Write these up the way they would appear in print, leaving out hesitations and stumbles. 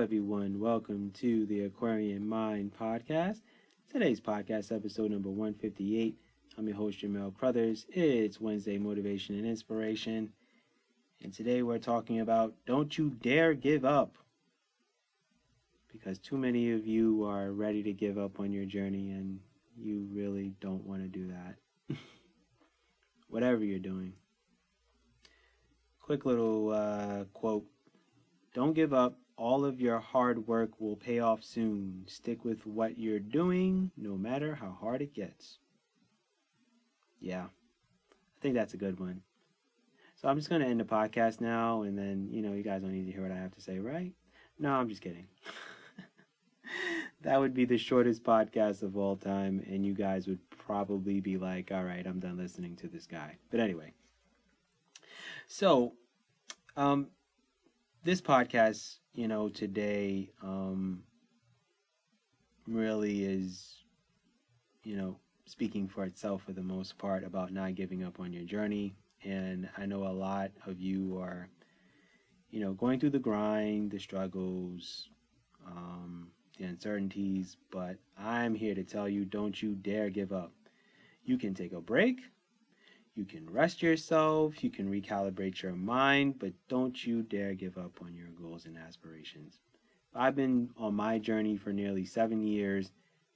everyone. Welcome to the Aquarian Mind podcast. Today's podcast, episode number 158. I'm your host, Jamel Crothers. It's Wednesday Motivation and Inspiration. And today we're talking about don't you dare give up. Because too many of you are ready to give up on your journey and you really don't want to do that. Whatever you're doing. Quick little quote. Don't give up. All of your hard work will pay off soon. Stick with what you're doing, no matter how hard it gets. Yeah, I think that's a good one. So I'm just going to end the podcast now, and then, you guys don't need to hear what I have to say, right? No, I'm just kidding. That would be the shortest podcast of all time, and you guys would probably be like, all right, I'm done listening to this guy. But anyway. So, this podcast, today really is, speaking for itself for the most part about not giving up on your journey. And I know a lot of you are, going through the grind, the struggles, the uncertainties, but I'm here to tell you, don't you dare give up. You can take a break. You can rest yourself, you can recalibrate your mind, but don't you dare give up on your goals and aspirations. I've been on my journey for nearly 7 years.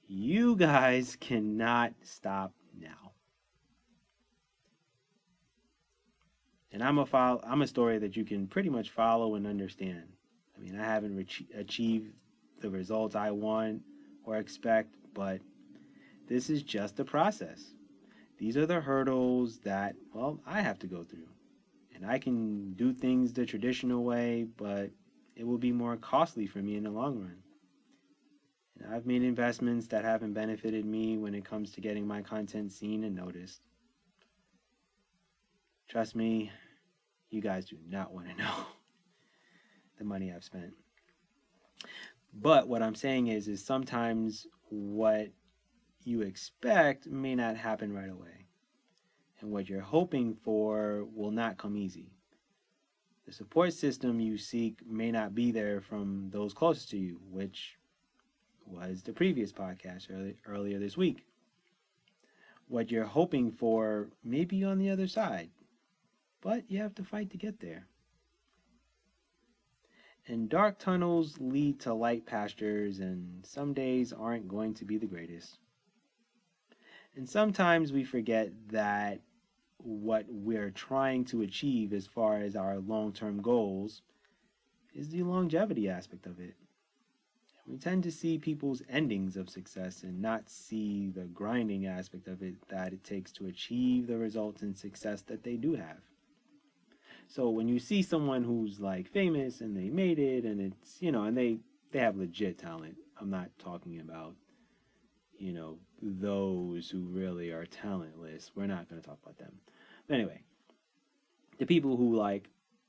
You guys cannot stop now. And I'm a story that you can pretty much follow and understand. I mean, I haven't achieved the results I want or expect, but this is just the process. These are the hurdles that, I have to go through. And I can do things the traditional way, but it will be more costly for me in the long run. And I've made investments that haven't benefited me when it comes to getting my content seen and noticed. Trust me, you guys do not want to know the money I've spent. But what I'm saying is sometimes what you expect may not happen right away. And what you're hoping for will not come easy. The support system you seek may not be there from those closest to you, which was the previous podcast earlier this week. What you're hoping for may be on the other side, but you have to fight to get there. And dark tunnels lead to light pastures, and some days aren't going to be the greatest. And sometimes we forget that what we're trying to achieve as far as our long-term goals is the longevity aspect of it. We tend to see people's endings of success and not see the grinding aspect of it that it takes to achieve the results and success that they do have. So when you see someone who's like famous and they made it and it's, and they have legit talent, I'm not talking about those who really are talentless. We're not going to talk about them. But anyway, the people who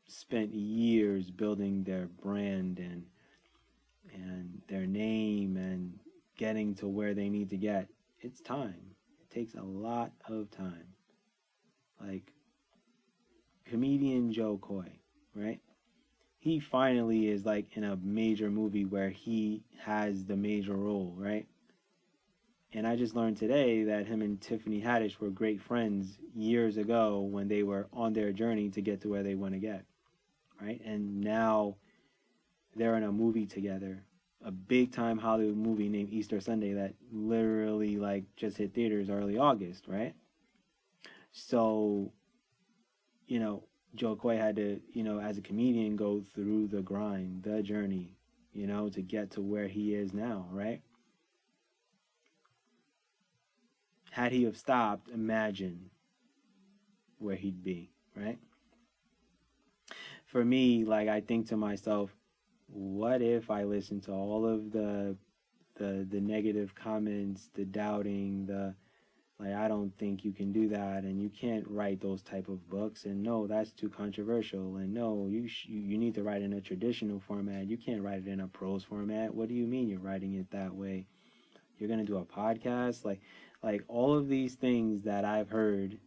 spent years building their brand and their name and getting to where they need to get, it's time. It takes a lot of time. Like comedian Joe Coy, right? He finally is in a major movie where he has the major role, right? And I just learned today that him and Tiffany Haddish were great friends years ago when they were on their journey to get to where they want to get, right? And now they're in a movie together, a big-time Hollywood movie named Easter Sunday that literally just hit theaters early August, right? So, Joe Coy had to, as a comedian, go through the grind, the journey, to get to where he is now, right? Had he have stopped, imagine where he'd be, right? For me, I think to myself, what if I listened to all of the negative comments, the doubting, I don't think you can do that, and you can't write those type of books, and no, that's too controversial, and no, you need to write in a traditional format. You can't write it in a prose format. What do you mean you're writing it that way? You're gonna do a podcast? Like all of these things that I've heard,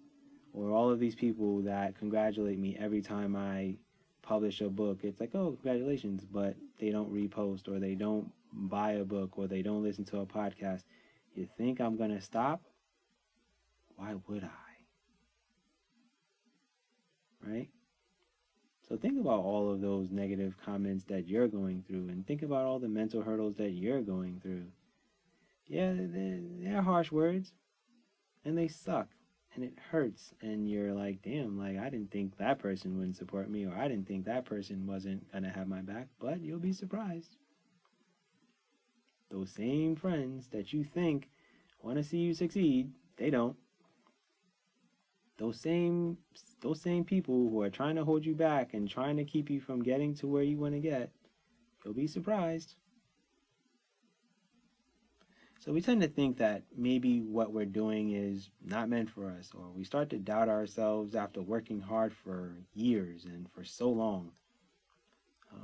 or all of these people that congratulate me every time I publish a book, it's like, oh, congratulations, but they don't repost, or they don't buy a book, or they don't listen to a podcast. You think I'm going to stop? Why would I? Right? So think about all of those negative comments that you're going through, and think about all the mental hurdles that you're going through. Yeah, they're harsh words, and they suck, and it hurts, and you're like, damn, like, I didn't think that person wouldn't support me, or I didn't think that person wasn't gonna have my back. But you'll be surprised. Those same friends that you think want to see you succeed, they don't. Those same people who are trying to hold you back and trying to keep you from getting to where you want to get, you'll be surprised. So we tend to think that maybe what we're doing is not meant for us, or we start to doubt ourselves after working hard for years and for so long.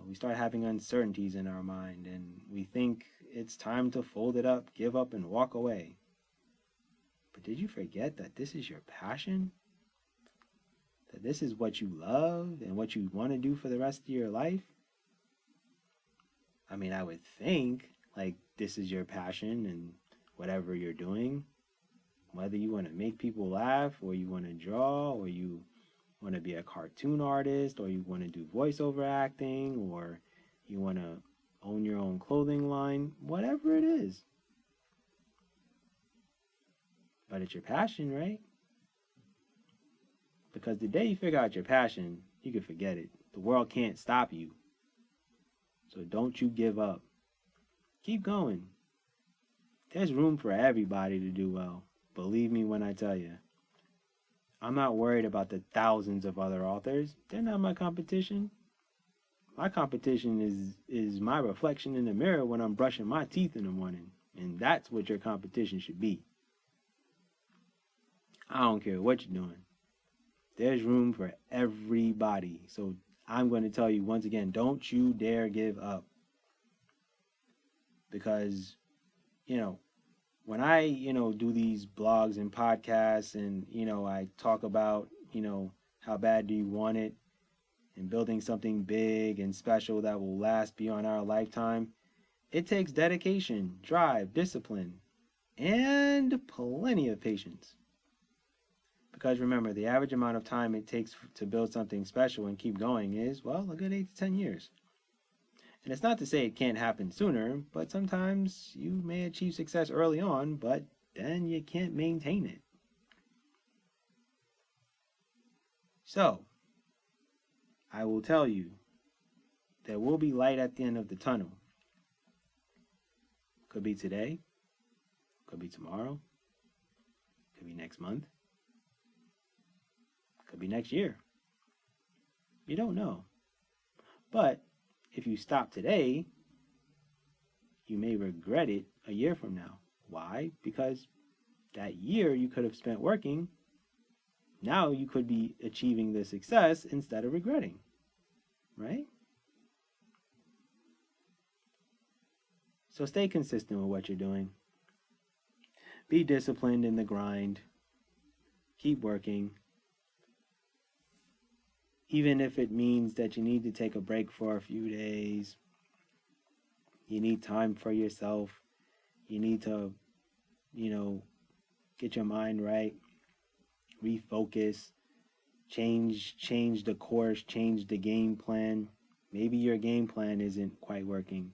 We start having uncertainties in our mind, and we think it's time to fold it up, give up, and walk away. But did you forget that this is your passion? That this is what you love and what you want to do for the rest of your life? I mean, I would think like this is your passion, and whatever you're doing, whether you want to make people laugh, or you want to draw, or you want to be a cartoon artist, or you want to do voiceover acting, or you want to own your own clothing line, whatever it is. But it's your passion, right? Because the day you figure out your passion, you can forget it. The world can't stop you. So don't you give up. Keep going. There's room for everybody to do well. Believe me when I tell you. I'm not worried about the thousands of other authors. They're not my competition. My competition is my reflection in the mirror when I'm brushing my teeth in the morning. And that's what your competition should be. I don't care what you're doing. There's room for everybody. So I'm going to tell you once again, don't you dare give up. Because, when I, do these blogs and podcasts, and, I talk about, how bad do you want it, and building something big and special that will last beyond our lifetime, it takes dedication, drive, discipline, and plenty of patience. Because remember, the average amount of time it takes to build something special and keep going is, well, a good 8 to 10 years. And it's not to say it can't happen sooner, but sometimes you may achieve success early on, but then you can't maintain it. So, I will tell you, there will be light at the end of the tunnel. Could be today, could be tomorrow, could be next month, could be next year. You don't know. But if you stop today, you may regret it a year from now. Why? Because that year you could have spent working. Now you could be achieving the success instead of regretting. Right? So stay consistent with what you're doing. Be disciplined in the grind. Keep working. Even if it means that you need to take a break for a few days, you need time for yourself, you need to, get your mind right, refocus, change the course, change the game plan. Maybe your game plan isn't quite working.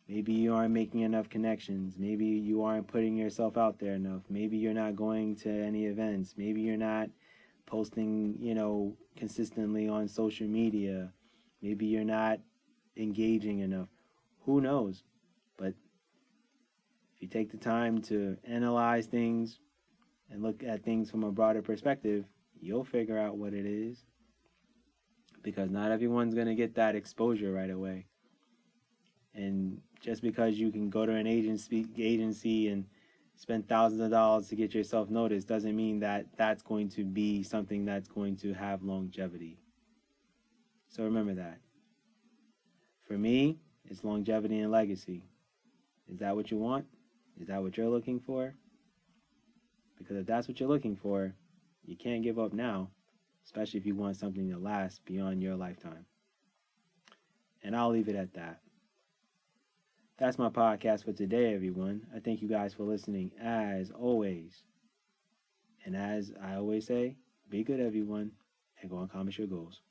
Maybe you aren't making enough connections. Maybe you aren't putting yourself out there enough. Maybe you're not going to any events. Maybe you're not posting, consistently on social media. Maybe you're not engaging enough. Who knows? But if you take the time to analyze things and look at things from a broader perspective, you'll figure out what it is. Because not everyone's going to get that exposure right away. And just because you can go to an agency and spend thousands of dollars to get yourself noticed doesn't mean that that's going to be something that's going to have longevity. So remember that. For me, it's longevity and legacy. Is that what you want? Is that what you're looking for? Because if that's what you're looking for, you can't give up now, especially if you want something to last beyond your lifetime. And I'll leave it at that. That's my podcast for today, everyone. I thank you guys for listening as always. And as I always say, be good, everyone, and go and accomplish your goals.